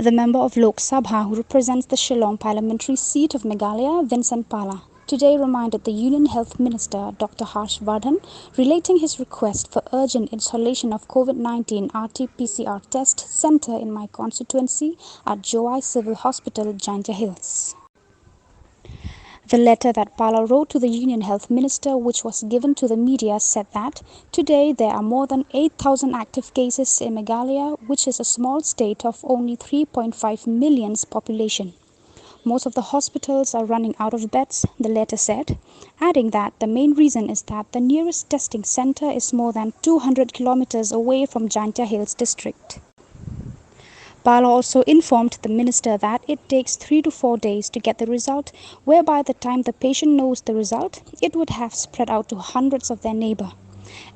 The member of Lok Sabha who represents the Shillong parliamentary seat of Meghalaya, Vincent Pala, today reminded the Union Health Minister Dr. Harshvardhan relating his request for urgent installation of COVID-19 RT PCR test centre in my constituency at Jowai Civil Hospital, Jowai Hills. The letter that Pala wrote to the Union Health Minister, which was given to the media, said that today there are more than 8,000 active cases in Meghalaya, which is a small state of only 3.5 million population. Most of the hospitals are running out of beds, the letter said, adding that the main reason is that the nearest testing centre is more than 200 kilometers away from Jowai Hills district. Pala also informed the minister that it takes 3 to 4 days to get the result, whereby the time the patient knows the result, it would have spread out to hundreds of their neighbour.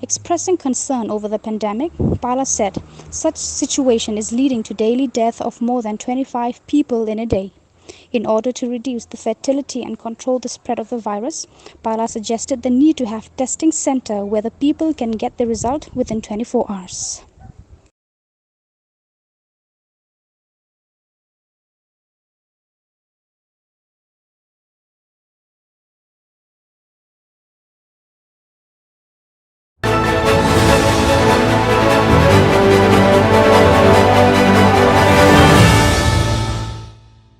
Expressing concern over the pandemic, Pala said such situation is leading to daily death of more than 25 people in a day. In order to reduce the fatality and control the spread of the virus, Pala suggested the need to have testing centre where the people can get the result within 24 hours.